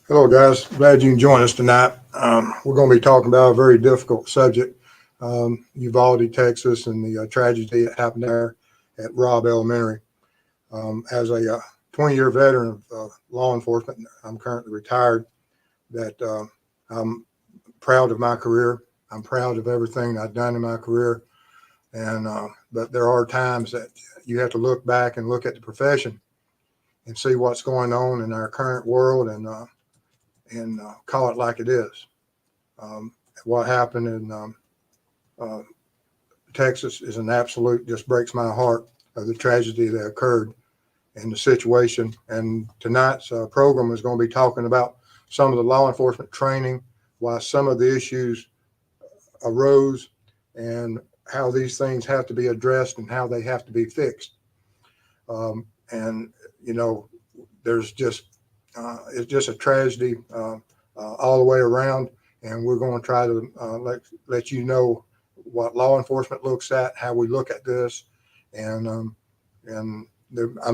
Hello, guys. Glad you can join us tonight. We're going to be talking about a very difficult subject, Uvalde, Texas, and the tragedy that happened there at Robb Elementary. As a 20-year veteran of law enforcement, I'm currently retired. That I'm proud of my career. I'm proud of everything I've done in my career, and but there are times that you have to look back and look at the profession and see what's going on in our current world and call it like it is. Um, what happened in uh, Texas is an absolute, just breaks my heart of the tragedy that occurred and the situation. And tonight's program is going to be talking about some of the law enforcement training, why some of the issues arose, and how these things have to be addressed and how they have to be fixed. And, you know, there's just, it's just a tragedy all the way around. And we're going to try to let you know what law enforcement looks at, how we look at this, and I'm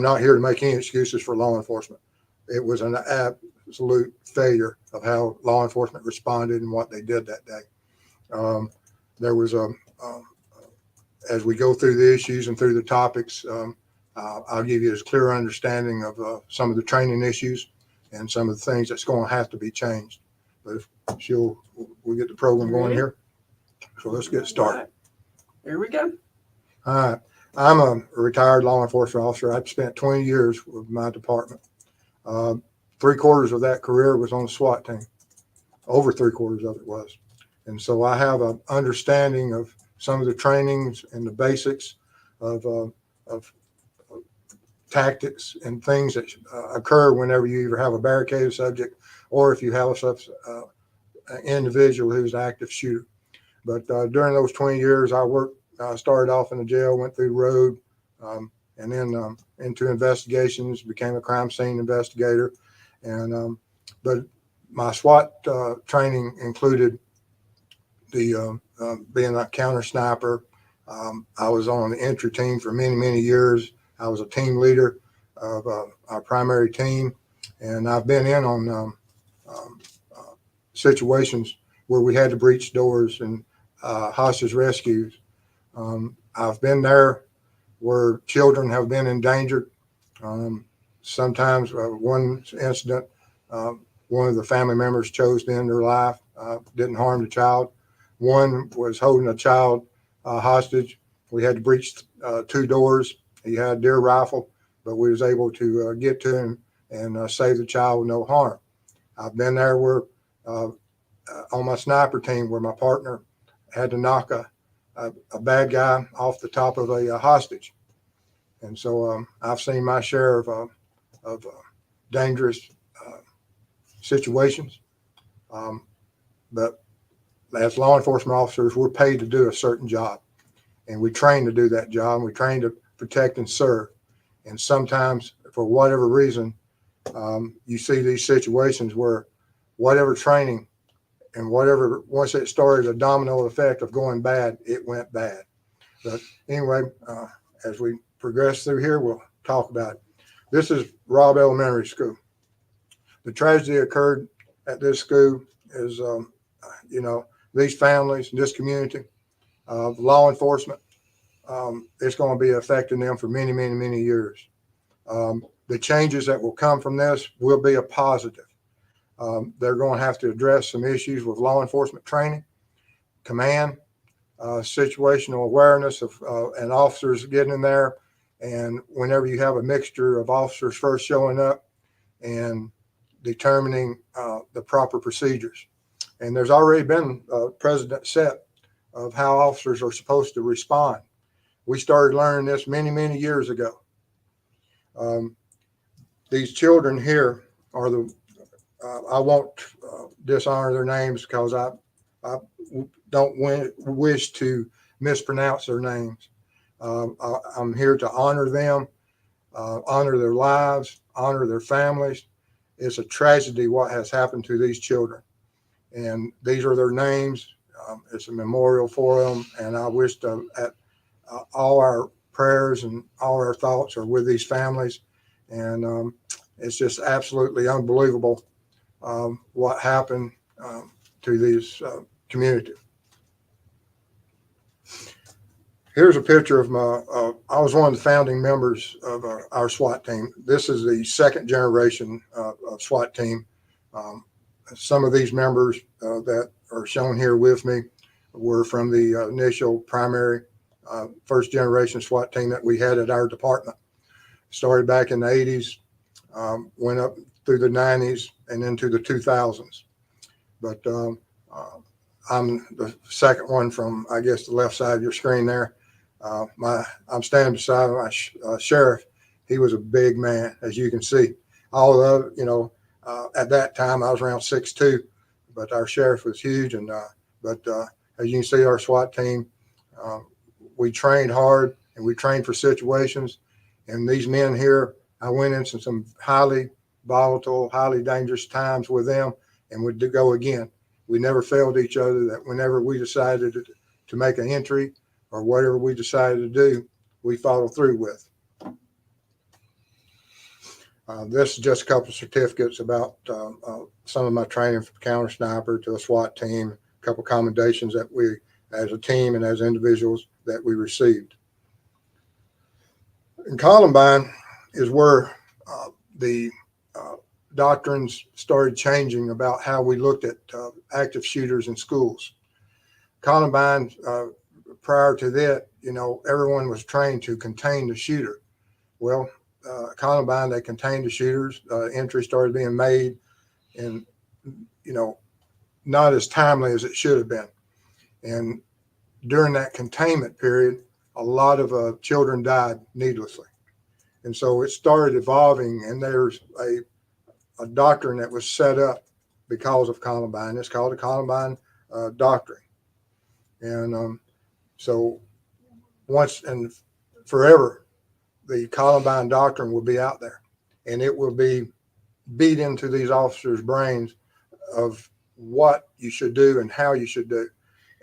not here to make any excuses for law enforcement. It was an absolute failure of how law enforcement responded and what they did that day. There was as we go through the issues and through the topics, I'll give you a clear understanding of some of the training issues and some of the things that's going to have to be changed. But if we'll get the program going here. So let's get started. Right. Here we go. All right. I'm a retired law enforcement officer. I've spent 20 years with my department. 3/4 of that career was on the SWAT team. Over 3/4 of it was. And so I have an understanding of some of the trainings and the basics of tactics and things that occur whenever you either have a barricaded subject or if you have an individual who's an active shooter. But during those 20 years, I worked, started off in the jail, went through the road, and then into investigations, became a crime scene investigator. And but my SWAT training included the being a counter sniper. I was on the entry team for many, many years. I was a team leader of our primary team, and I've been in on situations where we had to breach doors and hostage rescues. I've been there where children have been endangered. Sometimes one incident, one of the family members chose to end their life, didn't harm the child. One was holding a child hostage. We had to breach 2 doors. He had a deer rifle, but we was able to get to him and save the child with no harm. I've been there where on my sniper team where my partner had to knock a bad guy off the top of a hostage. And so I've seen my share of dangerous situations. But as law enforcement officers, we're paid to do a certain job, and we train to do that job. And we train to protect and serve. And sometimes, for whatever reason, you see these situations where whatever training and whatever, once it started a domino effect of going bad, it went bad. But anyway, as we progress through here, we'll talk about it. This is Robb Elementary School. The tragedy occurred at this school is, these families, this community, law enforcement, it's going to be affecting them for many, many, many years. The changes that will come from this will be a positive. They're going to have to address some issues with law enforcement training, command, situational awareness of and officers getting in there. And whenever you have a mixture of officers first showing up and determining the proper procedures. And there's already been a precedent set of how officers are supposed to respond. We started learning this many, many years ago. These children here are I won't dishonor their names because I don't wish to mispronounce their names. I'm here to honor them, honor their lives, honor their families. It's a tragedy what has happened to these children. And these are their names. It's a memorial for them. And I wish that all our prayers and all our thoughts are with these families. And it's just absolutely unbelievable what happened to these community. Here's a picture of my, I was one of the founding members of our SWAT team. This is the second generation of SWAT team. Some of these members that are shown here with me were from the initial primary first generation SWAT team that we had at our department. Started back in the 80s, went up through the 90s and into the 2000s. But I'm the second one from, I guess, the left side of your screen there. I'm standing beside my sheriff. He was a big man, as you can see. Although, at that time I was around 6'2", but our sheriff was huge. And but as you can see, our SWAT team, we trained hard and we trained for situations. And these men here, I went into some highly volatile, highly dangerous times with them, and would go again. We never failed each other. That whenever we decided to make an entry or whatever we decided to do, we followed through with. This is just a couple of certificates about some of my training from counter sniper to a SWAT team, a couple of commendations that we, as a team and as individuals, that we received. And Columbine is where the doctrines started changing about how we looked at active shooters in schools. Columbine, prior to that, everyone was trained to contain the shooter. Well, Columbine, they contained the shooters. Entry started being made, and not as timely as it should have been. And during that containment period, a lot of children died needlessly. And so it started evolving, and there's a doctrine that was set up because of Columbine. It's called the Columbine Doctrine. And so once and forever, the Columbine Doctrine will be out there, and it will be beat into these officers' brains of what you should do and how you should do.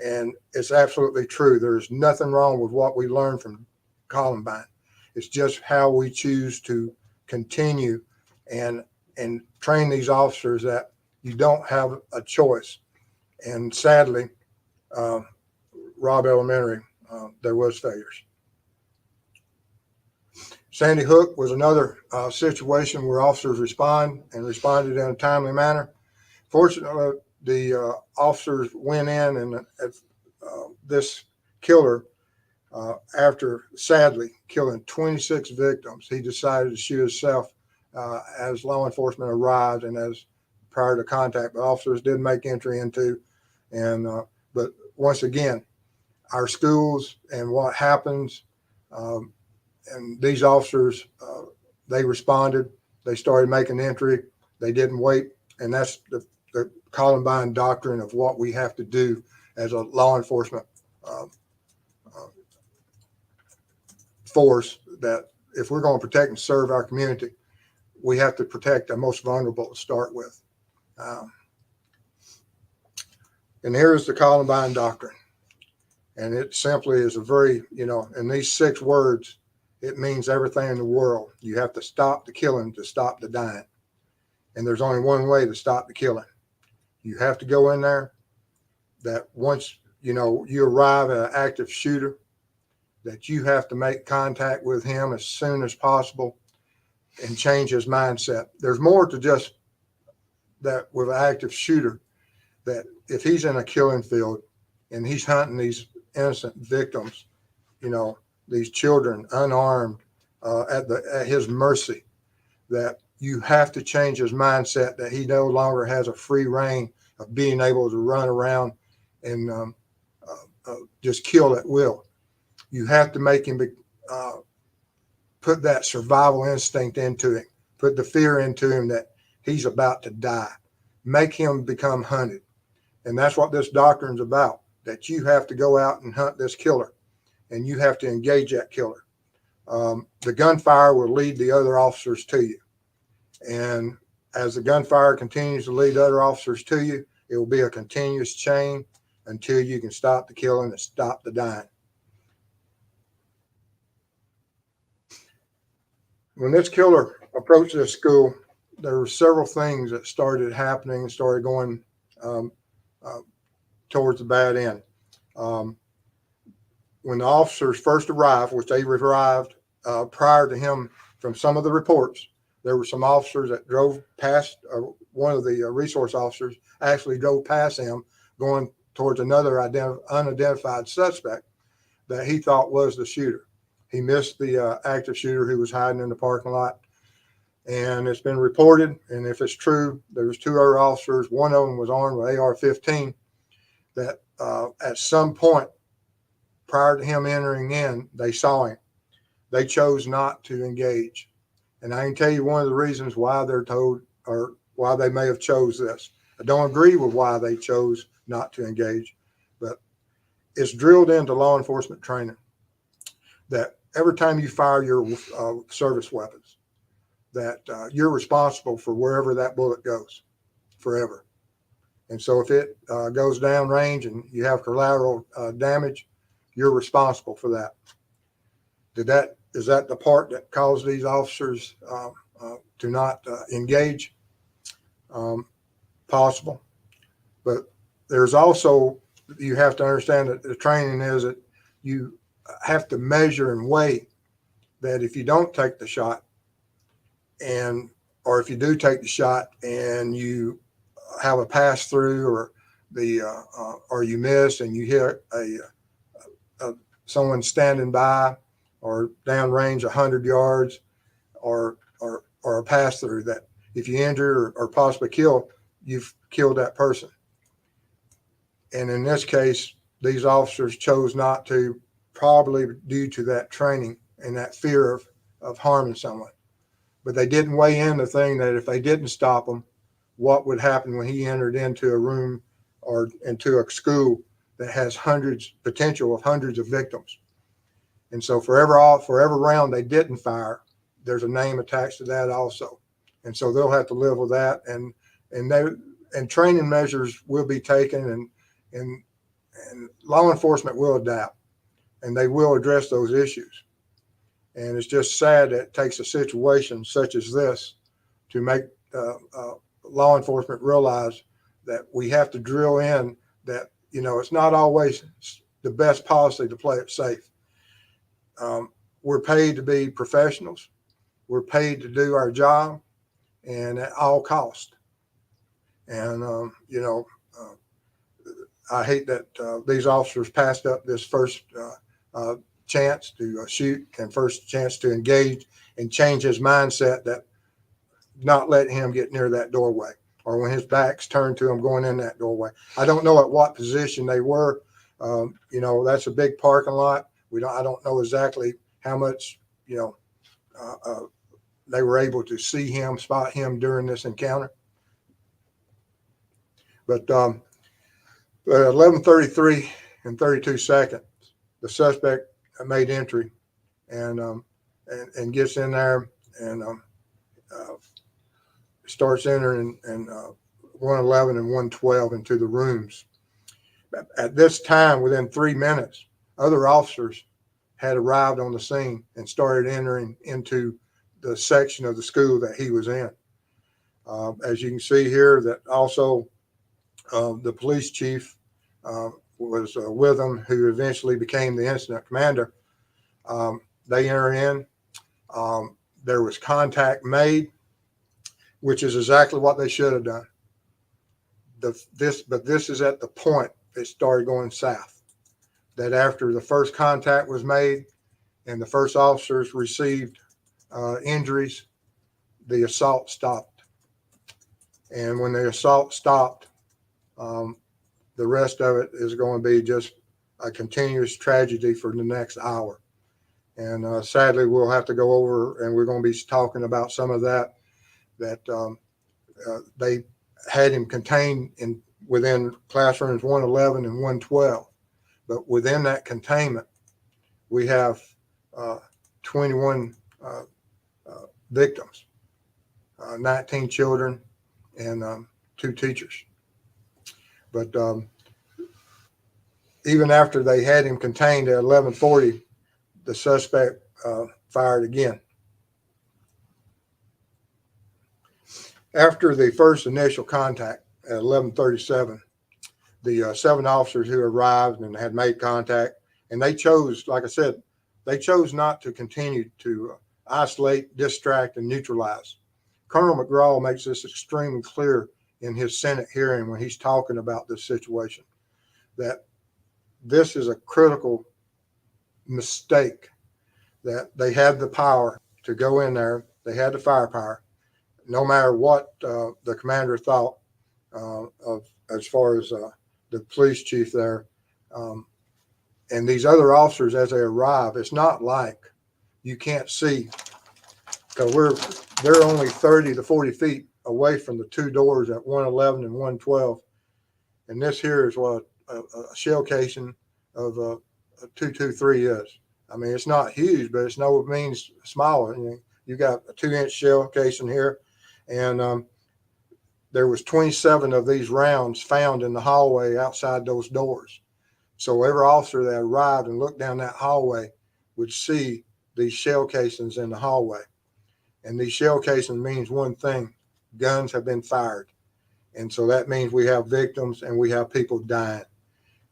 And it's absolutely true. There's nothing wrong with what we learned from Columbine. It's just how we choose to continue and train these officers that you don't have a choice. And sadly, Robb Elementary, there was failures. Sandy Hook was another situation where officers responded in a timely manner. Fortunately, the officers went in, and this killer, after sadly killing 26 victims, he decided to shoot himself as law enforcement arrived and as prior to contact. But officers did make entry into, and but once again, our schools and what happens, and these officers, they responded. They started making entry. They didn't wait, and that's the Columbine Doctrine of what we have to do as a law enforcement force, that if we're going to protect and serve our community, we have to protect the most vulnerable to start with. And here's the Columbine Doctrine. And it simply is a very, in these 6 words, it means everything in the world. You have to stop the killing to stop the dying. And there's only one way to stop the killing. You have to go in there, that once, you arrive at an active shooter, that you have to make contact with him as soon as possible and change his mindset. There's more to just that with an active shooter, that if he's in a killing field and he's hunting these innocent victims, these children unarmed, at his mercy, that you have to change his mindset, that he no longer has a free reign of being able to run around and just kill at will. You have to make him put that survival instinct into him, put the fear into him that he's about to die, make him become hunted. And that's what this doctrine's about, that you have to go out and hunt this killer, and you have to engage that killer. The gunfire will lead the other officers to you. And as the gunfire continues to lead other officers to you, it will be a continuous chain until you can stop the killing and stop the dying. When this killer approached this school, there were several things that started happening and started going um, uh, towards the bad end. Um, when the officers first arrived, which they arrived prior to him, from some of the reports, there were some officers that drove past. One of the resource officers actually drove past him going towards another unidentified suspect that he thought was the shooter. He missed the active shooter who was hiding in the parking lot. And it's been reported, and if it's true, there was two other officers. One of them was armed with AR-15 that at some point prior to him entering in, they saw him. They chose not to engage. And I can tell you one of the reasons why they're told, or why they may have chose this. I don't agree with why they chose not to engage, but it's drilled into law enforcement training that every time you fire your service weapons, that you're responsible for wherever that bullet goes forever. And so if it goes down range and you have collateral damage, you're responsible for that. Is that the part that caused these officers to not engage? Possible. But there's also, you have to understand that the training is that you have to measure and weigh that if you don't take the shot, or if you do take the shot and you have a pass through, or you miss and you hit someone standing by or downrange 100 yards, or a pass through, that if you injure or possibly kill, you've killed that person. And in this case, these officers chose not to, probably due to that training and that fear of harming someone. But they didn't weigh in the thing that if they didn't stop him, what would happen when he entered into a room or into a school that has potential of hundreds of victims. And so for every round they didn't fire, there's a name attached to that also. And so they'll have to live with that. And training measures will be taken, and law enforcement will adapt, and they will address those issues. And it's just sad that it takes a situation such as this to make law enforcement realize that we have to drill in that, it's not always the best policy to play it safe. We're paid to be professionals. We're paid to do our job, and at all cost. And, I hate that these officers passed up this first chance to shoot and first chance to engage and change his mindset, that not let him get near that doorway, or when his back's turned to him going in that doorway. I don't know at what position they were. That's a big parking lot. I don't know exactly how much, they were able to see him, spot him during this encounter. But 11:33 and 32 seconds, the suspect made entry and gets in there and starts entering and 111 and 112 into the rooms. At this time, within 3 minutes, other officers had arrived on the scene and started entering into the section of the school that he was in. As you can see here, that also the police chief was with him, who eventually became the incident commander. They enter in. There was contact made, which is exactly what they should have done. But this is at the point it started going south. That after the first contact was made and the first officers received injuries, the assault stopped. And when the assault stopped, the rest of it is going to be just a continuous tragedy for the next hour. And sadly, we'll have to go over, and we're going to be talking about some of that they had him contained within classrooms 111 and 112. But within that containment, we have 21 victims, 19 children, and 2 teachers. But even after they had him contained at 11:40, the suspect fired again. After the first initial contact at 11:37, the 7 officers who arrived and had made contact, and they chose, like I said, they chose not to continue to isolate, distract, and neutralize. Colonel McGraw makes this extremely clear in his Senate hearing when he's talking about this situation, that this is a critical mistake, that they had the power to go in there. They had the firepower, no matter what the commander thought of as far as the police chief there. And these other officers, as they arrive, it's not like you can't see, because they're only 30 to 40 feet away from the 2 doors at 111 and 112. And this here is what a shell casing of a 223 is. I mean, it's not huge, but it's no means smaller. You got a 2-inch shell casing here, and there was 27 of these rounds found in the hallway outside those doors. So every officer that arrived and looked down that hallway would see these shell casings in the hallway. And these shell casings means one thing: guns have been fired. And so that means we have victims and we have people dying.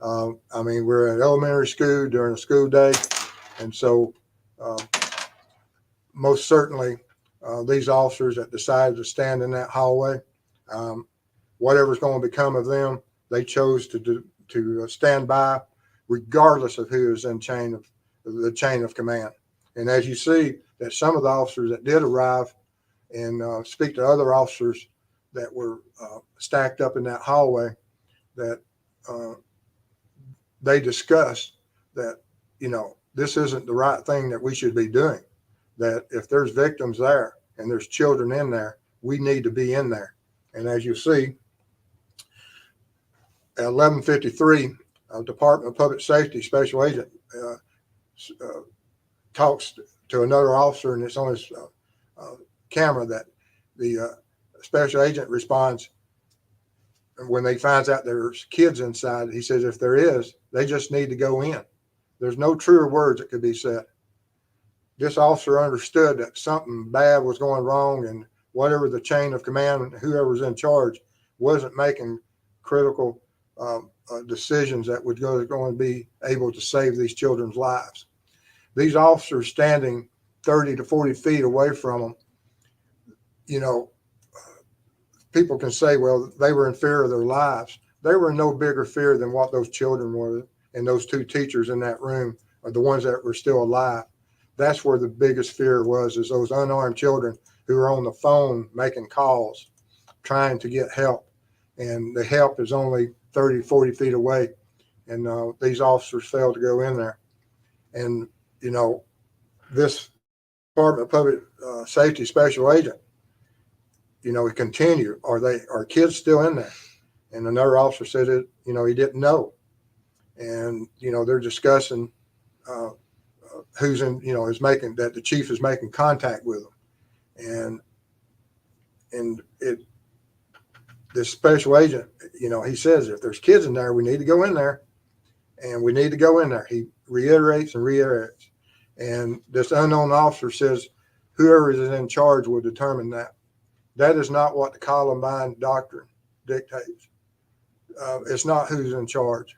I mean, we're at elementary school during a school day. And so most certainly these officers that decided to stand in that hallway, whatever's going to become of them, they chose to stand by, regardless of who is in the chain of command. And as you see, that some of the officers that did arrive and speak to other officers that were stacked up in that hallway, that they discussed that, this isn't the right thing that we should be doing, that if there's victims there and there's children in there, we need to be in there. And as you see, at 11:53, Department of Public Safety Special Agent talks to another officer, and it's on his camera that the special agent responds, when they finds out there's kids inside, he says, if there is, they just need to go in. There's no truer words that could be said. This officer understood that something bad was going wrong, and whatever the chain of command, whoever's in charge, wasn't making critical decisions that would going to be able to save these children's lives. These officers standing 30 to 40 feet away from them, people can say, well, they were in fear of their lives. They were in no bigger fear than what those children were, and those 2 teachers in that room are the ones that were still alive. That's where the biggest fear was, is those unarmed children who are on the phone making calls, trying to get help. And the help is only 30, 40 feet away. And these officers failed to go in there. And, this Department of Public Safety Special Agent, he continued, are kids still in there? And another officer said it, he didn't know. And, they're discussing who's in, that the chief is making contact with them. And this special agent, he says, if there's kids in there, we need to go in there, and we need to go in there. He reiterates and reiterates. And this unknown officer says, whoever is in charge will determine that. That is not what the Columbine doctrine dictates. It's not who's in charge.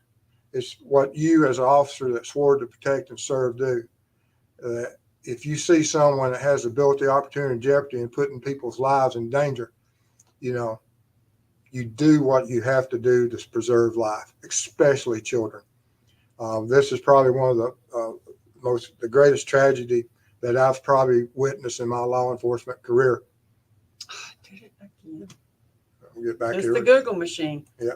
It's what you as an officer that swore to protect and serve do. If you see someone that has ability, opportunity, and jeopardy and putting people's lives in danger, you do what you have to do to preserve life, especially children. This is probably one of the greatest tragedy that I've probably witnessed in my law enforcement career. Did it again. We'll get back It's here. the Google machine. Yeah.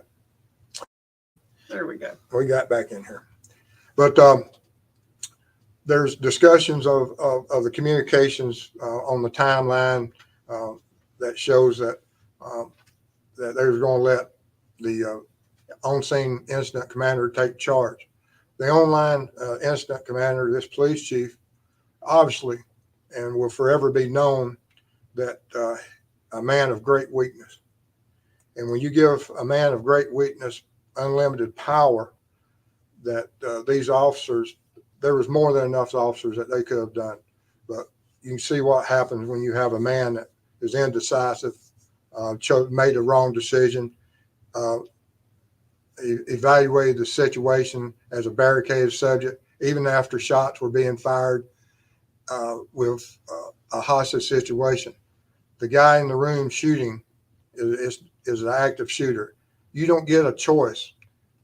There we go. We got back in here. But there's discussions of the communications on the timeline that shows that that they were going to let the on-scene incident commander take charge. The online incident commander, this police chief, obviously, and will forever be known that a man of great weakness. And when you give a man of great weakness unlimited power, that these officers, there was more than enough officers that they could have done. But you can see what happens when you have a man that is indecisive, made the wrong decision, evaluated the situation as a barricaded subject, even after shots were being fired with a hostage situation. The guy in the room shooting is an active shooter. You don't get a choice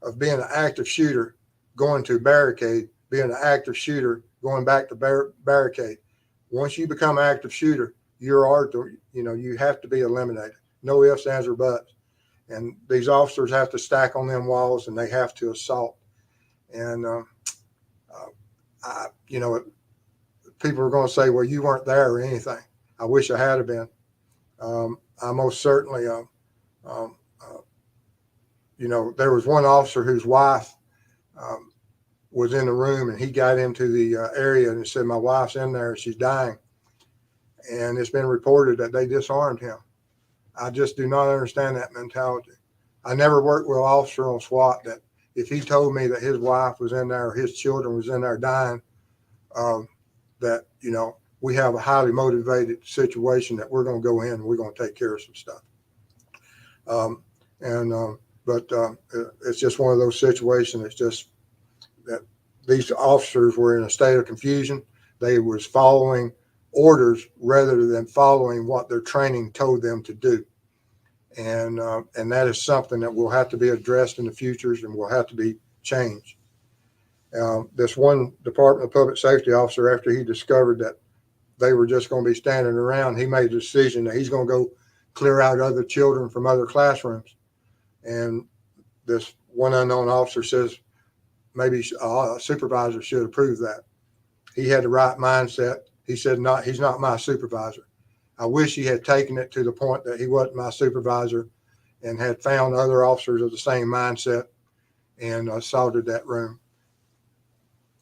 of being an active shooter going to barricade, being an active shooter going back to barricade. Once you become an active shooter, you have to be eliminated. No ifs, ands, or buts. And these officers have to stack on them walls, and they have to assault. And people are going to say, "Well, you weren't there or anything." I wish I had been. I most certainly, there was one officer whose wife was in the room, and he got into the area and said, "My wife's in there and she's dying." And it's been reported that they disarmed him. I just do not understand that mentality. I never worked with an officer on SWAT that if he told me that his wife was in there or his children was in there dying, that, we have a highly motivated situation that we're going to go in and we're going to take care of some stuff. But it's just one of those situations. It's just that these officers were in a state of confusion. They was following orders rather than following what their training told them to do. And that is something that will have to be addressed in the futures and will have to be changed. This one Department of Public Safety officer, after he discovered that they were just going to be standing around, he made a decision that he's going to go clear out other children from other classrooms. And this one unknown officer says maybe a supervisor should approve that. He had the right mindset. He said, he's not my supervisor. I wish he had taken it to the point that he wasn't my supervisor and had found other officers of the same mindset and assaulted that room.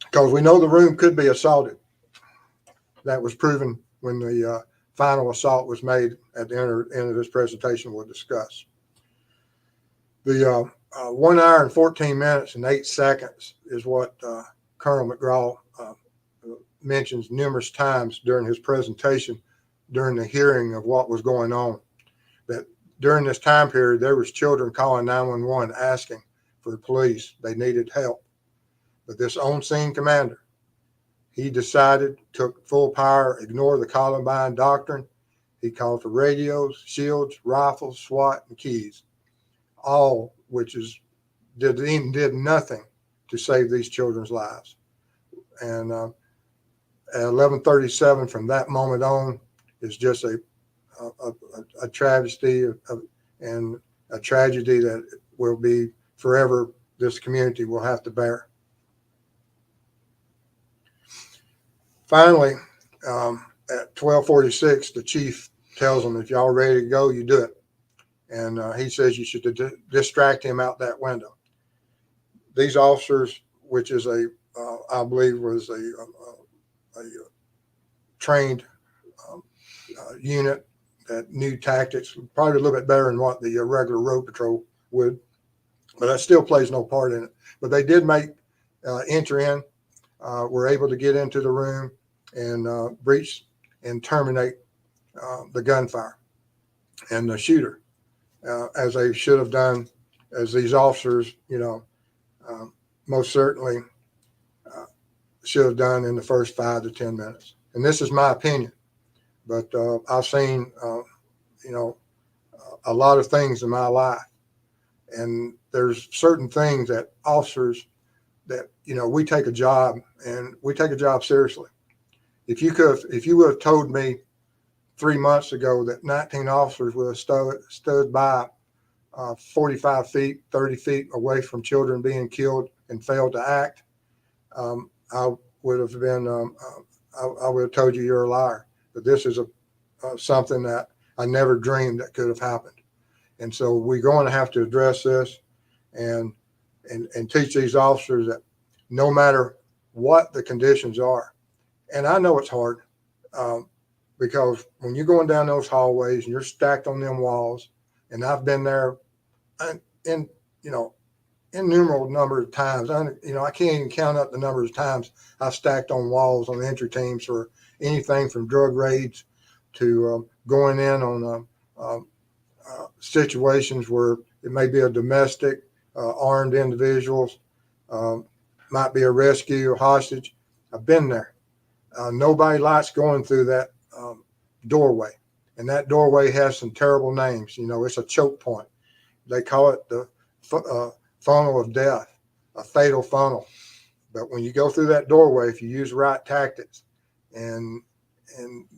Because we know the room could be assaulted. That was proven when the final assault was made at the end of this presentation we'll discuss. The 1 hour and 14 minutes and 8 seconds is what Colonel McGraw mentions numerous times during his presentation, during the hearing of what was going on, that during this time period, there was children calling 911 asking for police. They needed help. But this on-scene commander, he decided, took full power, ignored the Columbine doctrine. He called for radios, shields, rifles, SWAT, and keys, all which did nothing to save these children's lives. And at 11:37, from that moment on, is just a travesty and a tragedy that will be forever. This community will have to bear. Finally, at 12:46, the chief tells them, if y'all ready to go, you do it. And he says you should distract him out that window. These officers, which is I believe was a trained unit that knew tactics, probably a little bit better than what the regular road patrol would, but that still plays no part in it. But they did make enter in, were able to get into the room and breach and terminate the gunfire and the shooter, as they should have done, as these officers, most certainly should have done in the first 5 to 10 minutes. And this is my opinion, but I've seen, a lot of things in my life, and there's certain things that officers that, we take a job and we take a job seriously. If you would have told me 3 months ago that 19 officers would have stood by 45 feet, 30 feet away from children being killed and failed to act, I would have told you you're a liar. But this is something that I never dreamed that could have happened. And so we're going to have to address this and teach these officers that no matter what the conditions are, and I know it's hard, because when you're going down those hallways and you're stacked on them walls, and I've been there in innumerable number of times. I can't even count up the number of times I've stacked on walls on entry teams for anything from drug raids to going in on situations where it may be a domestic, armed individuals, might be a rescue or hostage. I've been there. Nobody likes going through that doorway, and that doorway has some terrible names. You know, it's a choke point. They call it the funnel of death, a fatal funnel. But when you go through that doorway, if you use the right tactics, and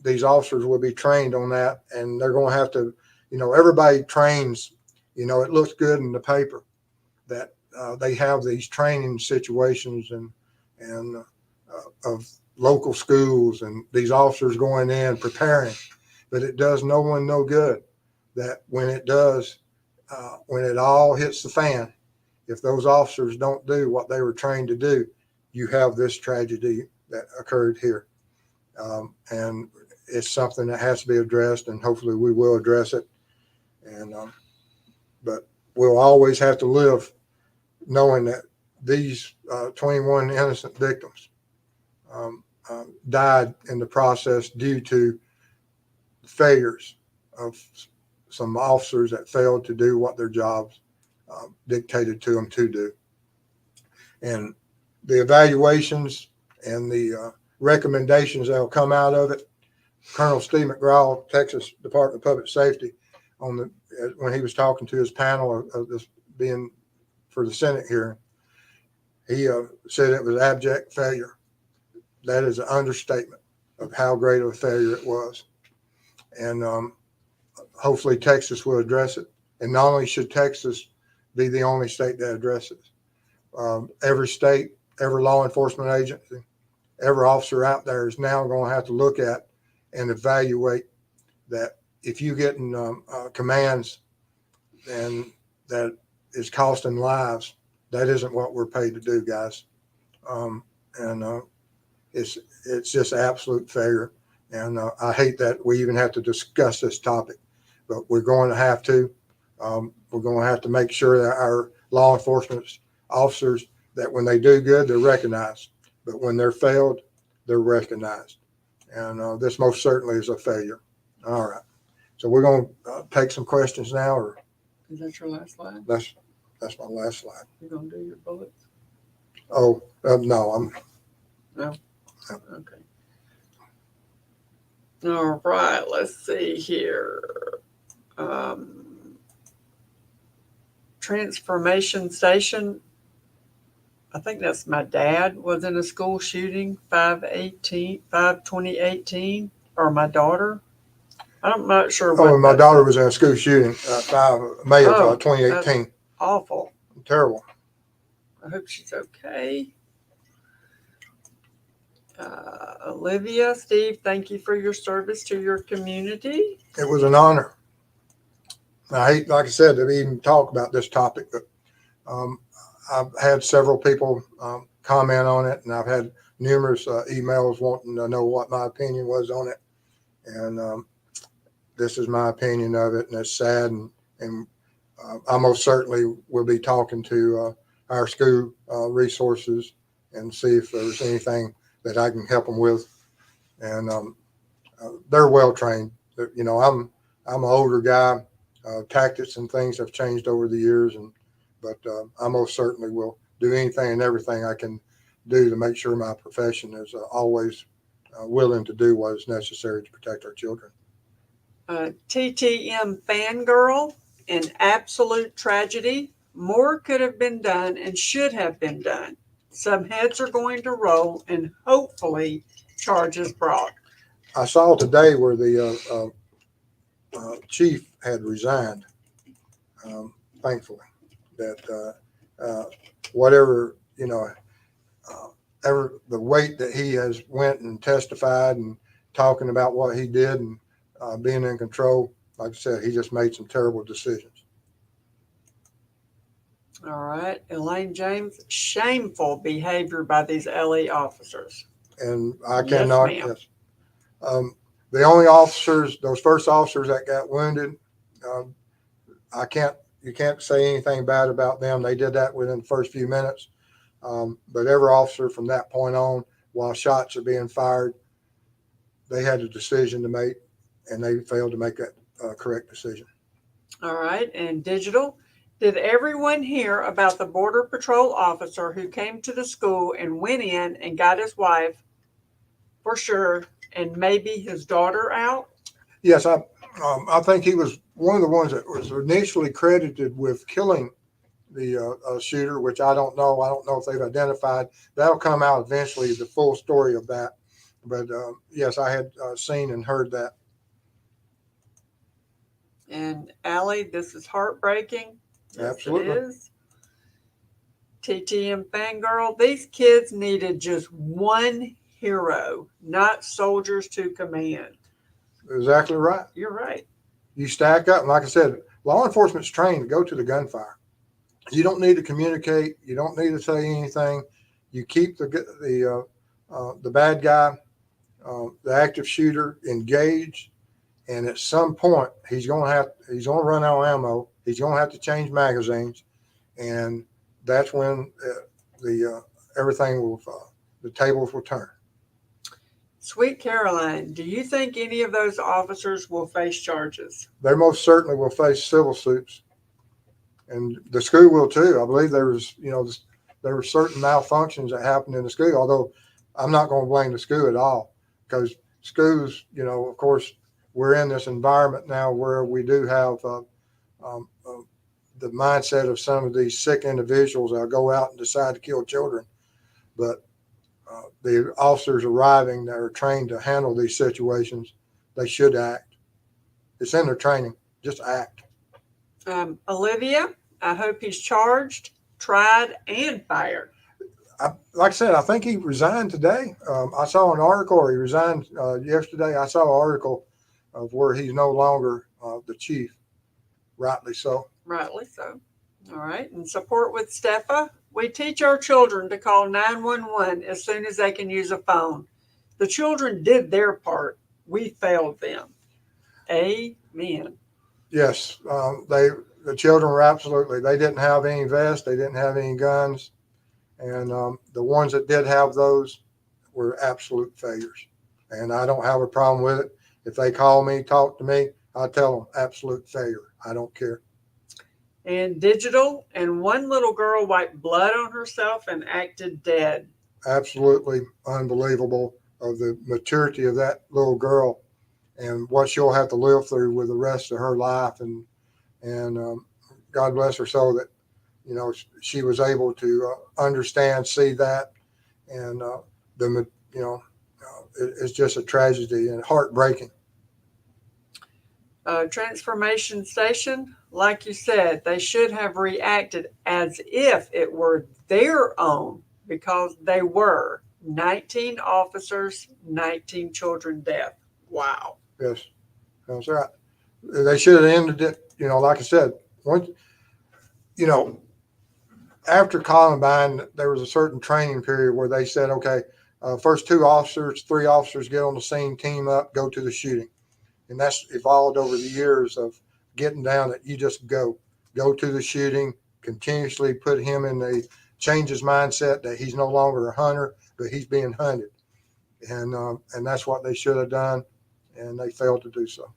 these officers will be trained on that, and they're going to have to, you know, everybody trains. You know, it looks good in the paper that they have these training situations and of local schools and these officers going in preparing, but it does no one no good. That when it does, when it all hits the fan, if those officers don't do what they were trained to do, you have this tragedy that occurred here. And it's something that has to be addressed, and hopefully we will address it. And but we'll always have to live knowing that these 21 innocent victims died in the process due to failures of some officers that failed to do what their jobs dictated to them to do. And the evaluations and the recommendations that will come out of it, Colonel Steve McGraw, Texas Department of Public Safety, when he was talking to his panel of this being for the Senate hearing, he said it was abject failure. That is an understatement of how great of a failure it was. And hopefully Texas will address it. And not only should Texas be the only state that addresses it. Every state, every law enforcement agency, every officer out there is now going to have to look at and evaluate that if you get in commands and that is costing lives, that isn't what we're paid to do, guys. It's just absolute failure. And I hate that we even have to discuss this topic, but we're going to have to. We're going to have to make sure that our law enforcement officers, that when they do good, they're recognized, but when they're failed, they're recognized. And this most certainly is a failure. All right. So we're going to take some questions now, or Is that your last slide? that's my last slide. You're going to do your bullets? Oh, no, No? Okay. All right, let's see here. Transformation Station. I think that's my dad was in a school shooting 5/2018, or my daughter. I'm not sure. Oh, my daughter was in a school shooting, May of 2018. Awful. Terrible. I hope she's okay. Olivia, Steve, thank you for your service to your community. It was an honor. I hate, like I said, to even talk about this topic, but I've had several people comment on it, and I've had numerous emails wanting to know what my opinion was on it. And this is my opinion of it, and it's sad. And I most certainly will be talking to our school resources and see if there's anything that I can help them with. And they're well trained. You know, I'm an older guy. Tactics and things have changed over the years, but I most certainly will do anything and everything I can do to make sure my profession is always willing to do what is necessary to protect our children. TTM Fangirl, an absolute tragedy. More could have been done and should have been done. Some heads are going to roll and hopefully charges brought. I saw today where the chief had resigned, thankfully, that whatever, you know, ever the weight that he has went and testified and talking about what he did and being in control, like I said, he just made some terrible decisions. All right. Elaine James, shameful behavior by these LE officers. And I Yes, cannot, ma'am. yes. The only officers, those first officers that got wounded, you can't say anything bad about them. They did that within the first few minutes. But every officer from that point on, while shots are being fired, they had a decision to make, and they failed to make that correct decision. All right, and digital. Did everyone hear about the Border Patrol officer who came to the school and went in and got his wife, for sure, and maybe his daughter out? Yes, I think he was one of the ones that was initially credited with killing the shooter, which I don't know. I don't know if they've identified. That'll come out eventually, the full story of that. But yes, I had seen and heard that. And Allie, this is heartbreaking. Yes, Absolutely. it is. TTM fangirl, these kids needed just one hero, not soldiers to command. Exactly right. You're right. You stack up, and like I said, law enforcement's trained to go to the gunfire. You don't need to communicate. You don't need to say anything. You keep the bad guy, the active shooter, engaged, and at some point he's going to run out of ammo. He's going to have to change magazines, and that's when the everything will the tables will turn. Sweet Caroline, do you think any of those officers will face charges? They most certainly will face civil suits, and the school will too. I believe there were certain malfunctions that happened in the school. Although I'm not going to blame the school at all, because schools, of course, we're in this environment now where we do have the mindset of some of these sick individuals that go out and decide to kill children. But the officers arriving that are trained to handle these situations, they should act. It's in their training. Just act. Olivia, I hope he's charged, tried, and fired. Like I said, I think he resigned today. I saw an article, or he resigned yesterday. I saw an article of where he's no longer the chief. Rightly so. Rightly so. All right. And support with Steffa. We teach our children to call 911 as soon as they can use a phone. The children did their part. We failed them. Amen. Yes, the children were absolutely. They didn't have any vests. They didn't have any guns, and the ones that did have those were absolute failures. And I don't have a problem with it. If they call me, talk to me, I tell them absolute failure. I don't care. And digital, and one little girl wiped blood on herself and acted dead. Absolutely unbelievable of the maturity of that little girl and what she'll have to live through with the rest of her life. And God bless her soul that, she was able to understand, see that. And it's just a tragedy and heartbreaking. Transformation Station, like you said, they should have reacted as if it were their own, because they were 19 officers, 19 children death. Wow. Yes, that's right. They should have ended it, like I said, once, after Columbine, there was a certain training period where they said, okay, first 3 officers get on the scene, team up, go to the shooting. And that's evolved over the years of getting down that you just go to the shooting, continuously put him in change his mindset that he's no longer a hunter, but he's being hunted. And that's what they should have done, and they failed to do so.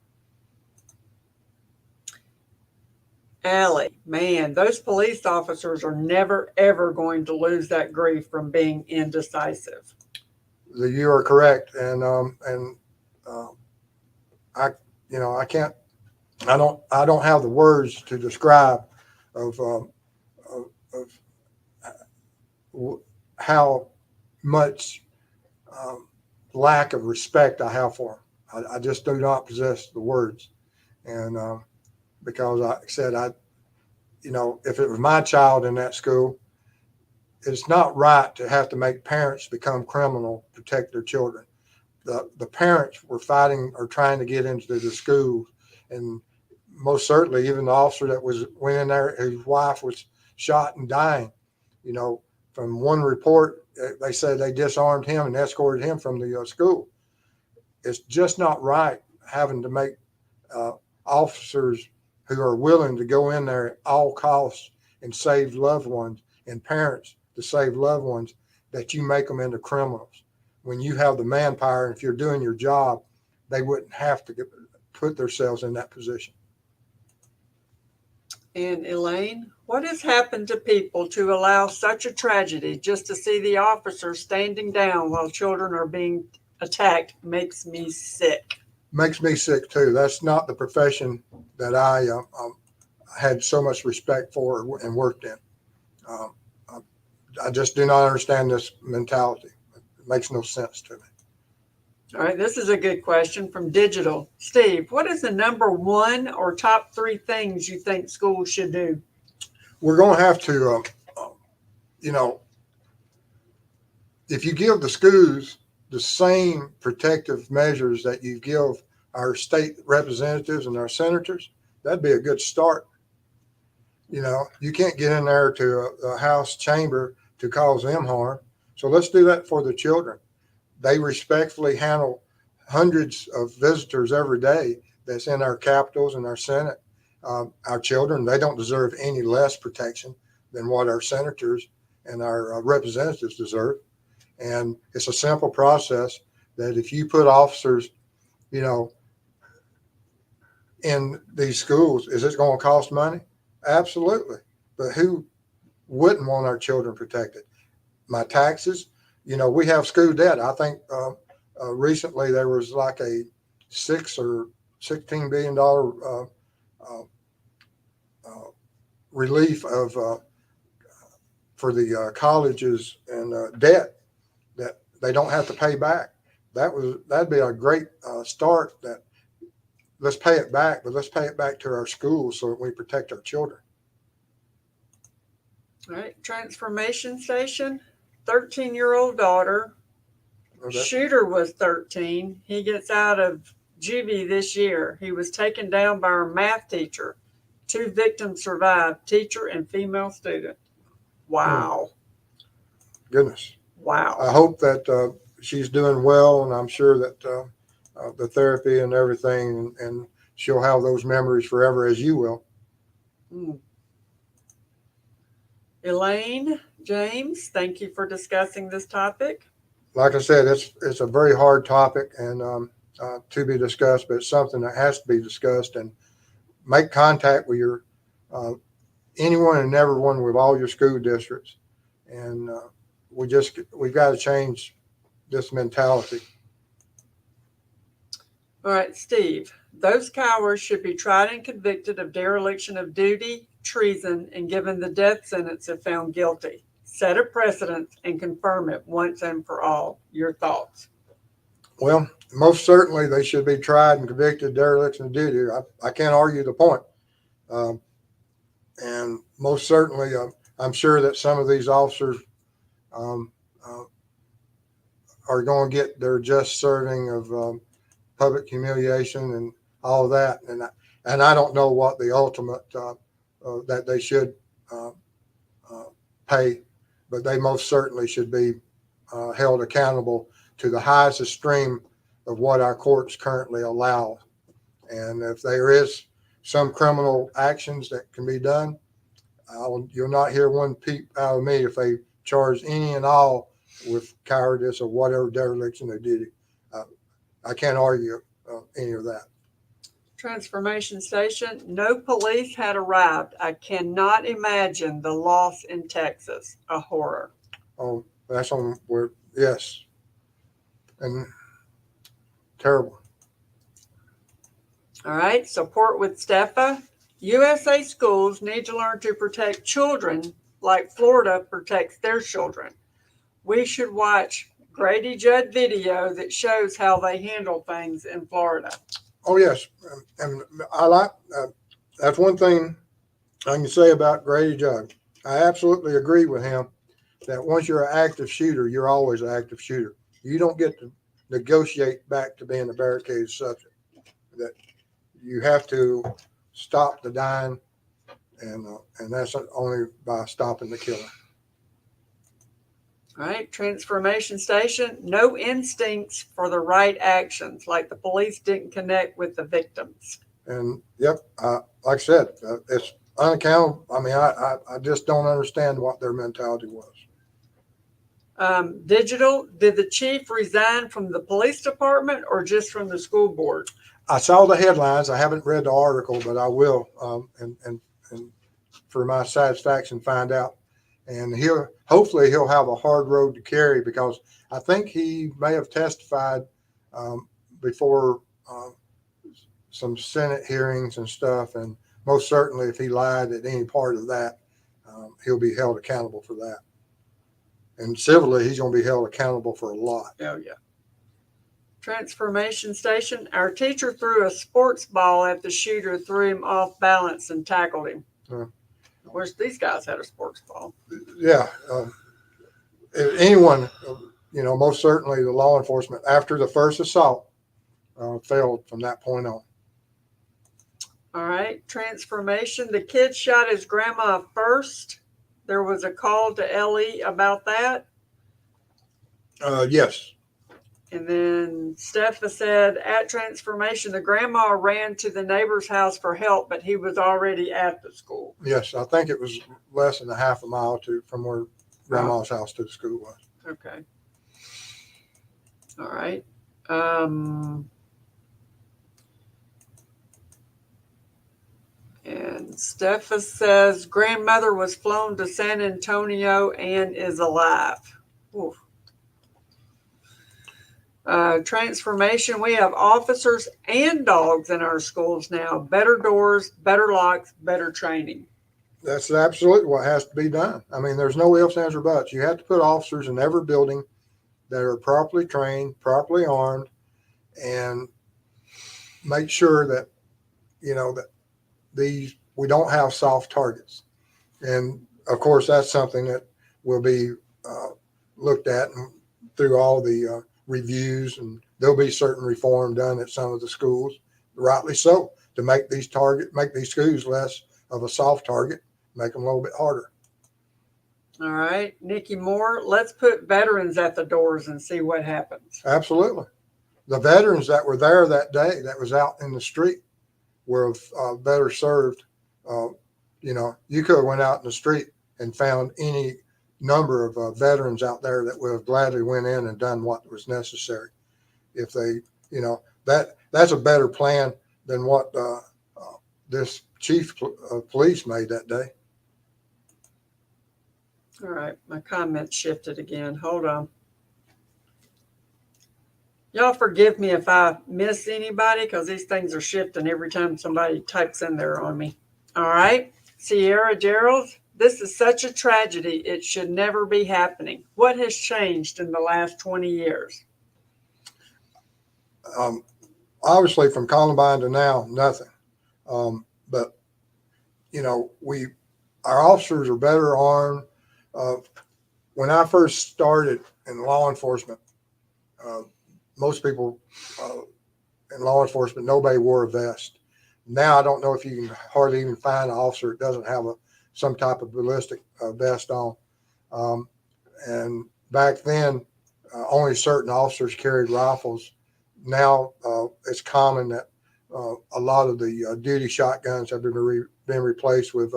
Allie, man, those police officers are never, ever going to lose that grief from being indecisive. You are correct. And I can't, I don't have the words to describe of how much lack of respect I have for them. I just do not possess the words. And because I said, if it was my child in that school, it's not right to have to make parents become criminal to protect their children. The parents were fighting or trying to get into the schools, and most certainly even the officer that went in there, whose wife was shot and dying. From one report, they said they disarmed him and escorted him from the school. It's just not right having to make officers who are willing to go in there at all costs and save loved ones, and parents to save loved ones, that you make them into criminals. When you have the manpower, and if you're doing your job, they wouldn't have to put themselves in that position. And Elaine, what has happened to people to allow such a tragedy just to see the officers standing down while children are being attacked makes me sick. Makes me sick too. That's not the profession that I had so much respect for and worked in. Um, I just do not understand this mentality. It makes no sense to me. All right, this is a good question from Digital. Steve, what is the number one or top three things you think schools should do? We're going to have to, you know, if you give the schools the same protective measures that you give our state representatives and our senators, that'd be a good start. You know, you can't get in there to a House chamber to cause them harm. So let's do that for the children. They respectfully handle hundreds of visitors every day that's in our capitals and our Senate. Our children, they don't deserve any less protection than what our senators and our representatives deserve. And it's a simple process that if you put officers, you know, in these schools, is it going to cost money? Absolutely. But who wouldn't want our children protected? My taxes, you know, we have school debt. I think recently there was like a $16 billion relief of for the colleges and debt that they don't have to pay back. That'd be a great start. That let's pay it back, but let's pay it back to our schools so that we protect our children. All right, transformation station, 13-year-old daughter. Shooter was 13. He gets out of juvie this year. He was taken down by our math teacher. 2 victims survived, teacher and female student. Wow. Goodness. Wow. I hope that she's doing well, and I'm sure that the therapy and everything, and she'll have those memories forever, as you will. Elaine, James, thank you for discussing this topic. Like I said, it's a very hard topic and to be discussed, but it's something that has to be discussed. And make contact with your anyone and everyone with all your school districts, and we've got to change this mentality. All right, Steve, those cowards should be tried and convicted of dereliction of duty, treason, and given the death sentence if found guilty. Set a precedent and confirm it once and for all. Your thoughts? Well, most certainly they should be tried and convicted of dereliction of duty. I can't argue the point. And most certainly, I'm sure that some of these officers are going to get their just serving of public humiliation and all of that. And I don't know what the ultimate that they should pay, but they most certainly should be held accountable to the highest extreme of what our courts currently allow. And if there is some criminal actions that can be done, you'll not hear one peep out of me if they charge any and all with cowardice or whatever dereliction of duty. I can't argue any of that. Transformation station, no police had arrived. I cannot imagine the loss in Texas. A horror. Oh, that's on where, yes. And terrible. All right, support with Steffa. USA schools need to learn to protect children like Florida protects their children. We should watch Grady Judd video that shows how they handle things in Florida. Oh, yes. And I like that's one thing I can say about Grady Judd. I absolutely agree with him that once you're an active shooter, you're always an active shooter. You don't get to negotiate back to being a barricaded subject. That you have to stop the dying, and that's only by stopping the killing. All right, transformation station, no instincts for the right actions, like the police didn't connect with the victims. And yep, like I said, it's unaccountable. I mean, I just don't understand what their mentality was. Digital, did the chief resign from the police department or just from the school board? I saw the headlines. I haven't read the article, but I will. And for my satisfaction, find out. And hopefully he'll have a hard road to carry, because I think he may have testified before some Senate hearings and stuff. And most certainly if he lied at any part of that, he'll be held accountable for that. And civilly, he's going to be held accountable for a lot. Oh, yeah. Transformation station. Our teacher threw a sports ball at the shooter, threw him off balance, and tackled him. I wish these guys had a sports ball. Yeah. Anyone, most certainly the law enforcement, after the first assault, failed from that point on. All right. Transformation. The kid shot his grandma first. There was a call to LE about that. Yes. And then Steffa said, at Transformation, the grandma ran to the neighbor's house for help, but he was already at the school. Yes, I think it was less than a half a mile from where Grandma's house to the school was. Okay. All right. And Steffa says, grandmother was flown to San Antonio and is alive. Oof. Transformation. We have officers and dogs in our schools now. Better doors, better locks, better training. That's absolutely what has to be done. I mean, there's no ifs, ands, or buts. You have to put officers in every building that are properly trained, properly armed, and make sure that, that we don't have soft targets. And of course, that's something that will be looked at through all the reviews, and there'll be certain reform done at some of the schools, rightly so, to make these schools less of a soft target, make them a little bit harder. All right, Nikki Moore, let's put veterans at the doors and see what happens. Absolutely. The veterans that were there that day, that was out in the street, were better served. You could have went out in the street and found any number of veterans out there that would have gladly went in and done what was necessary. If they, that's a better plan than what this chief of police made that day. All right, my comment shifted again. Hold on. Y'all forgive me if I miss anybody, because these things are shifting every time somebody types in there on me. All right, Sierra Gerald, this is such a tragedy. It should never be happening. What has changed in the last 20 years? Obviously, from Columbine to now, nothing. But our officers are better armed. When I first started in law enforcement, most people in law enforcement, nobody wore a vest. Now I don't know if you can hardly even find an officer that doesn't have some type of ballistic vest on. And back then, only certain officers carried rifles. Now it's common that a lot of the duty shotguns have been replaced with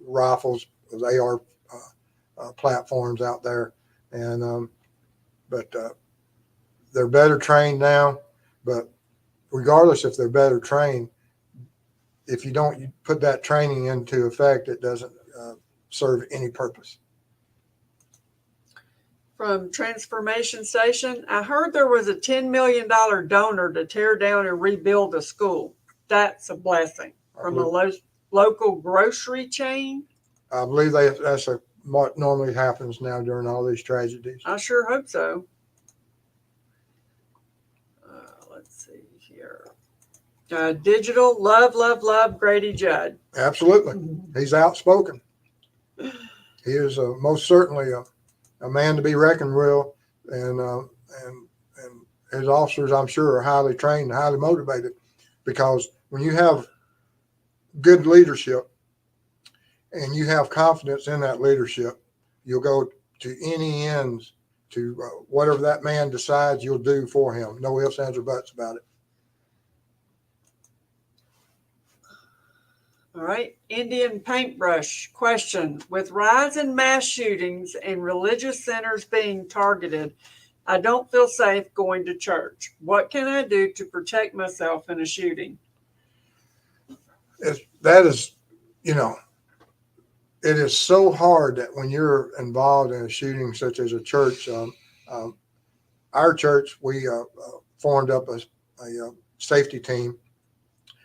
rifles, with AR platforms out there. And but they're better trained now. But regardless if they're better trained, if you don't put that training into effect, it doesn't serve any purpose. From Transformation Station, I heard there was a $10 million donor to tear down and rebuild a school. That's a blessing. From a local grocery chain? I believe that's what normally happens now during all these tragedies. I sure hope so. Let's see here. Digital, love Grady Judd. Absolutely. He's outspoken. He is most certainly a man to be reckoned with, and his officers, I'm sure, are highly trained and highly motivated, because when you have good leadership and you have confidence in that leadership, you'll go to any ends to whatever that man decides, you'll do for him. No ifs, ands, or buts about it. All right. Indian paintbrush question. With rise in mass shootings and religious centers being targeted, I don't feel safe going to church. What can I do to protect myself in a shooting? That is you know, it is so hard that when you're involved in a shooting such as a church, um, our church, we formed up a safety team,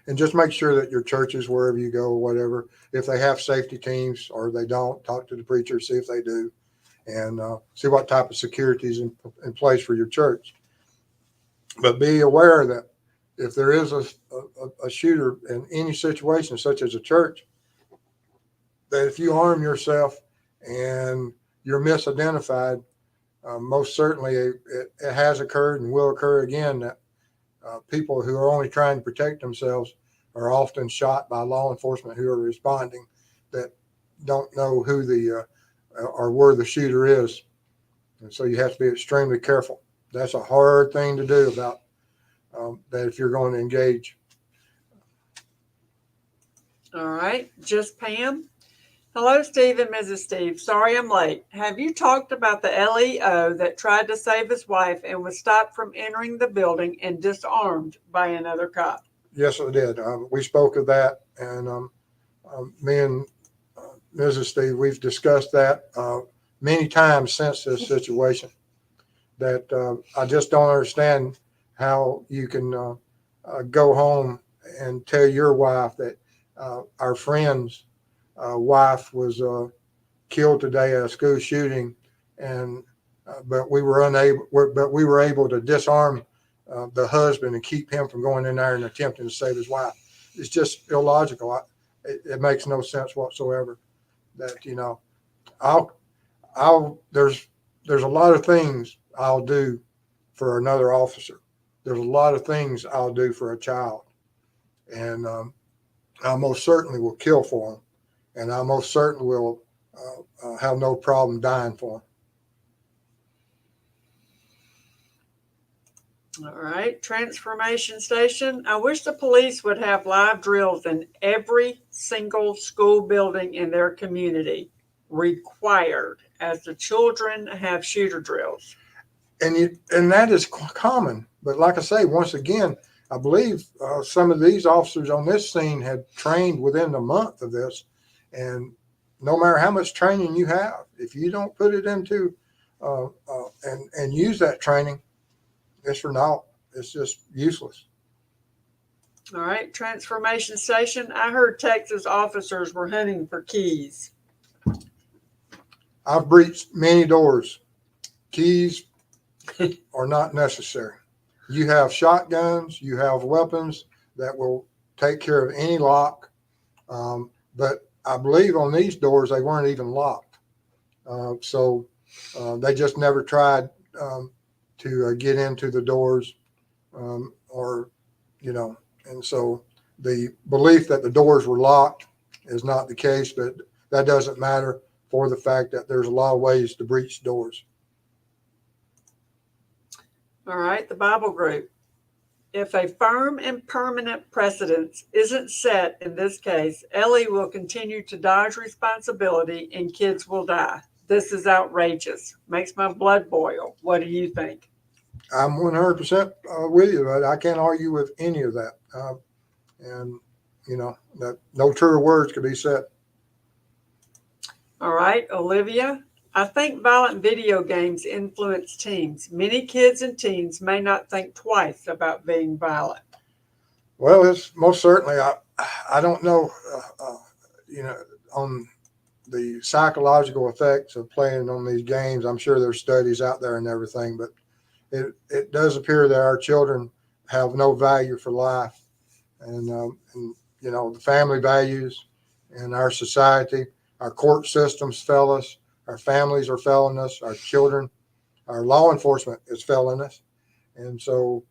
and just make sure that your churches, wherever you go or whatever, if they have safety teams or they don't, talk to the preacher, see if they do, and see what type of security is in place for your church. But be aware that if there is a shooter in any situation, such as a church, that if you arm yourself and you're misidentified, most certainly it has occurred and will occur again, that people who are only trying to protect themselves are often shot by law enforcement who are responding that don't know who the or where the shooter is. And so you have to be extremely careful. That's a hard thing to do about that if you're going to engage. All right, just Pam. Hello, Steve and Mrs. Steve. Sorry I'm late. Have you talked about the LEO that tried to save his wife and was stopped from entering the building and disarmed by another cop? Yes, I did. We spoke of that, and me and Mrs. Steve, we've discussed that many times since this situation. That I just don't understand how you can go home and tell your wife that our friend's wife was killed today at a school shooting, and but we were able to disarm the husband and keep him from going in there and attempting to save his wife. It's just illogical. It makes no sense whatsoever. That there's a lot of things I'll do for another officer. There's a lot of things I'll do for a child, and I most certainly will kill for them, and I most certainly will have no problem dying for them. All right, transformation station. I wish the police would have live drills in every single school building in their community, required, as the children have shooter drills. And that is common. But like I say, once again, I believe some of these officers on this scene had trained within a month of this, and no matter how much training you have, if you don't put it into and use that training, it's for naught. It's just useless. All right, transformation station. I heard Texas officers were hunting for keys. I've breached many doors. Keys are not necessary. You have shotguns, you have weapons that will take care of any lock. But I believe on these doors, they weren't even locked. So they just never tried to get into the doors or, and so the belief that the doors were locked is not the case, but that doesn't matter for the fact that there's a lot of ways to breach doors. All right, the Bible group. If a firm and permanent precedent isn't set in this case, Ellie will continue to dodge responsibility and kids will die. This is outrageous. Makes my blood boil. What do you think? I'm 100% with you, but I can't argue with any of that. And, that no truer words could be said. All right, Olivia. I think violent video games influence teens. Many kids and teens may not think twice about being violent. Well, it's most certainly, I don't know, on the psychological effects of playing on these games. I'm sure there's studies out there and everything, but it does appear that our children have no value for life. And the family values in our society, our court systems fail us. Our families are failing us. Our children, our law enforcement is failing us. And so,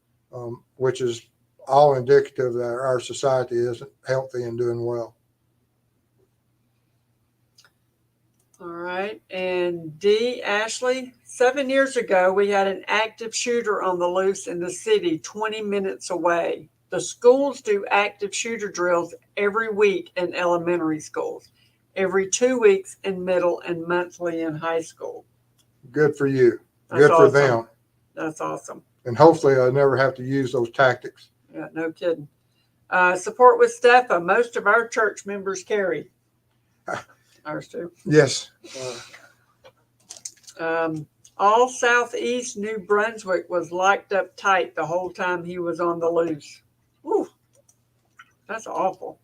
which is all indicative that our society isn't healthy and doing well. All right. And D, Ashley, 7 years ago, we had an active shooter on the loose in the city 20 minutes away. The schools do active shooter drills every week in elementary schools, every 2 weeks in middle, and monthly in high school. Good for you. That's Good for awesome. them. That's awesome. And hopefully I never have to use those tactics. Yeah, no kidding. Support with Steffa. Most of our church members carry. Ours too. Yes. All southeast New Brunswick was locked up tight the whole time he was on the loose. Whew, that's awful.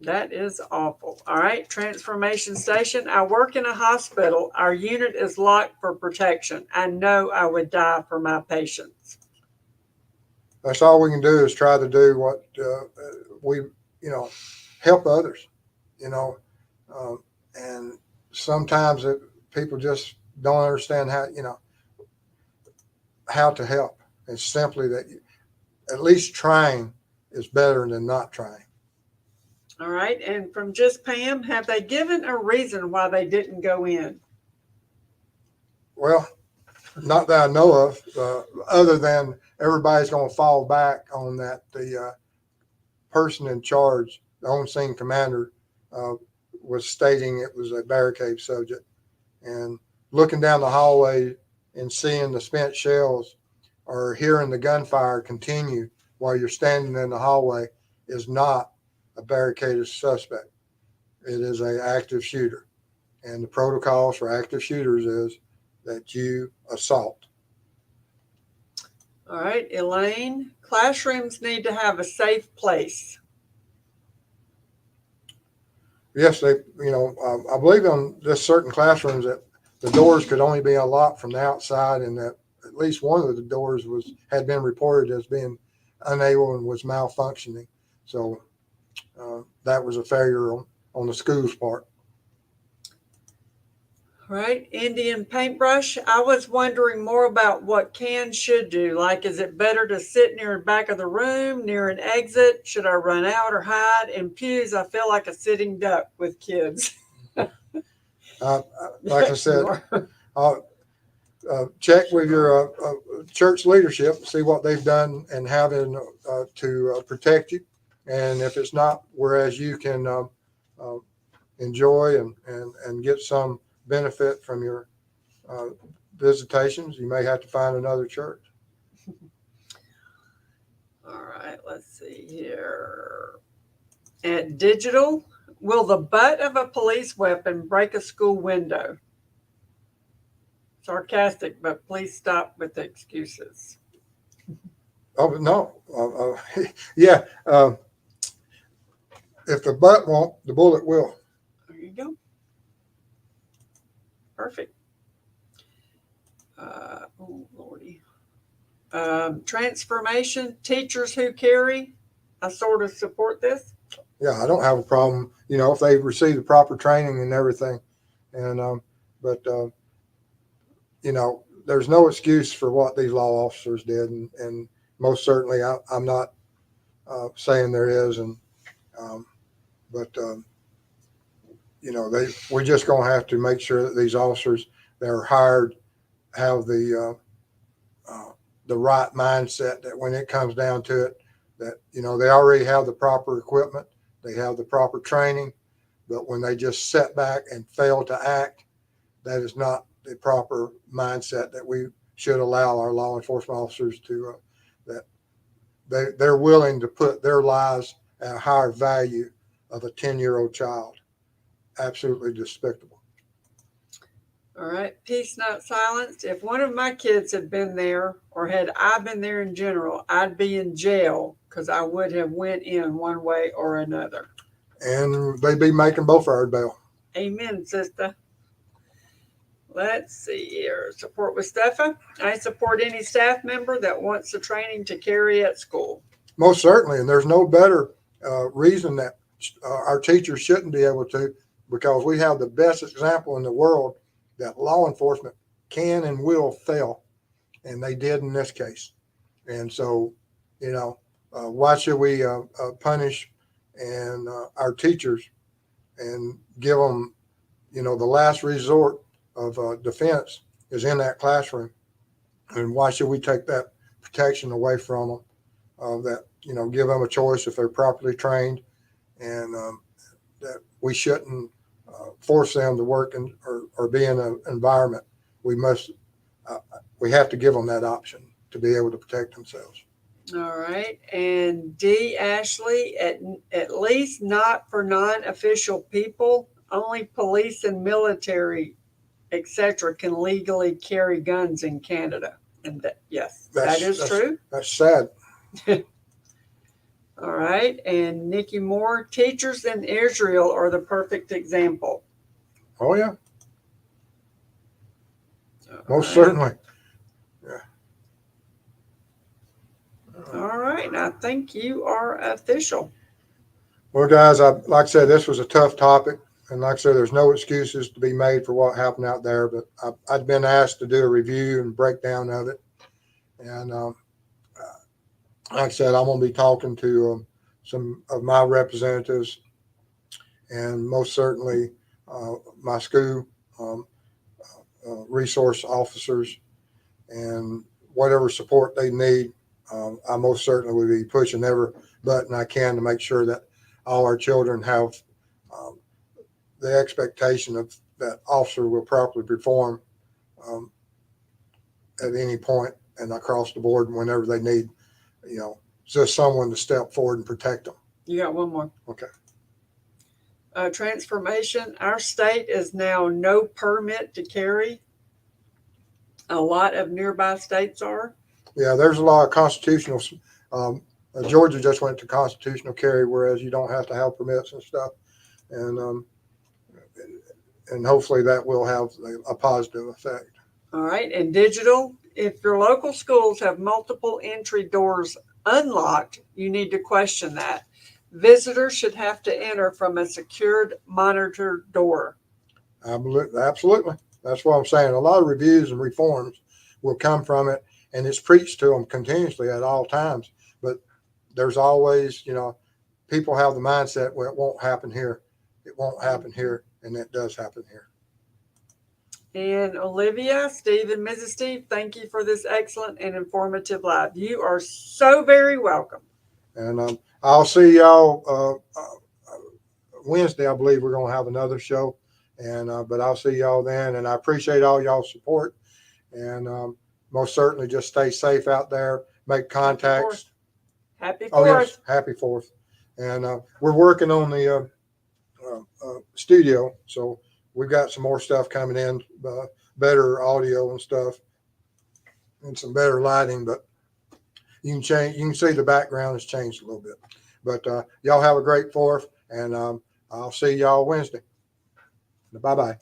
That is awful. All right, transformation station. I work in a hospital. Our unit is locked for protection. I know I would die for my patients. That's all we can do is try to do what we, help others, you know, and sometimes people just don't understand how to help. It's simply that at least trying is better than not trying. All right, and from just Pam, have they given a reason why they didn't go in? Well, not that I know of, other than everybody's going to fall back on that the person in charge, the on-scene commander, was stating it was a barricade subject. And looking down the hallway and seeing the spent shells or hearing the gunfire continue while you're standing in the hallway is not a barricaded suspect. It is an active shooter. And the protocols for active shooters is that you assault. All right, Elaine, classrooms need to have a safe place. Yes, I believe on this certain classrooms that the doors could only be unlocked from the outside, and that at least one of the doors had been reported as being unable and was malfunctioning. So that was a failure on the school's part. All right, Indian paintbrush. I was wondering more about what cans should do. Like, is it better to sit near the back of the room, near an exit? Should I run out or hide? In pews, I feel like a sitting duck with kids. Like I said, check with your church leadership, see what they've done and having to protect you. And if it's not, whereas you can enjoy and get some benefit from your visitations, you may have to find another church. All right, let's see here. At digital, will the butt of a police weapon break a school window? Sarcastic, but please stop with the excuses. Oh, no. Yeah. If the butt won't, the bullet will. There you go. Perfect. Oh, Lordy. Transformation, teachers who carry. I sort of support this. Yeah, I don't have a problem, if they receive the proper training and everything. And, but, there's no excuse for what these law officers did. And most certainly I'm not saying there is. But we're just going to have to make sure that these officers that are hired have the right mindset, that when it comes down to it, that, they already have the proper equipment, they have the proper training, but when they just sit back and fail to act, that is not the proper mindset that we should allow our law enforcement officers to, that they're willing to put their lives at a higher value of a 10-year-old child. Absolutely despicable. All right. Peace, not silenced. If one of my kids had been there, or had I been there in general, I'd be in jail because I would have went in one way or another. And they'd be making both our bail. Amen, sister. Let's see here. Support with Steffa. I support any staff member that wants the training to carry at school. Most certainly. And there's no better reason that our teachers shouldn't be able to, because we have the best example in the world that law enforcement can and will fail. And they did in this case. And so, why should we punish our teachers and give them, the last resort of defense is in that classroom? And why should we take that protection away from them? That, give them a choice if they're properly trained, and that we shouldn't force them to work or be in an environment. We have to give them that option to be able to protect themselves. All right. And D, Ashley, at least not for non-official people. Only police and military, etc., can legally carry guns in Canada. And yes, that is true. That's sad. All right. And Nikki Moore, teachers in Israel are the perfect example. Oh yeah, most right. certainly. All right. And I think you are official. Well, guys, like I said, this was a tough topic, and like I said, there's no excuses to be made for what happened out there. But I'd been asked to do a review and breakdown of it, and like I said, I'm going to be talking to some of my representatives, and most certainly my school resource officers, and whatever support they need. I most certainly will be pushing every button I can to make sure that all our children have um, the expectation of that officer will properly perform um, at any point and across the board whenever they need, just someone to step forward and protect them. You got one more. Okay. Transformation. Our state is now no permit to carry. A lot of nearby states are. Yeah, there's a lot of constitutional. Um, Georgia just went to constitutional carry, whereas you don't have to have permits and stuff, and hopefully that will have a positive effect. All right, and digital. If your local schools have multiple entry doors unlocked, you need to question that. Visitors should have to enter from a secured, monitored door. Absolutely. That's what I'm saying. A lot of reviews and reforms will come from it, and it's preached to them continuously at all times. But there's always, people have the mindset, well, it won't happen here. It won't happen here. And it does happen here. And Olivia, Steve, and Mrs. Steve, thank you for this excellent and informative live. You are so very welcome. And I'll see y'all Wednesday. I believe we're going to have another show. But I'll see y'all then. And I appreciate all y'all's support. And most certainly just stay safe out there. Make contacts. Happy 4th. Oh, yes. Happy 4th. And we're working on the studio. So we've got some more stuff coming in, better audio and stuff, and some better lighting. But you can see the background has changed a little bit. But y'all have a great 4th, and I'll see y'all Wednesday. Bye-bye.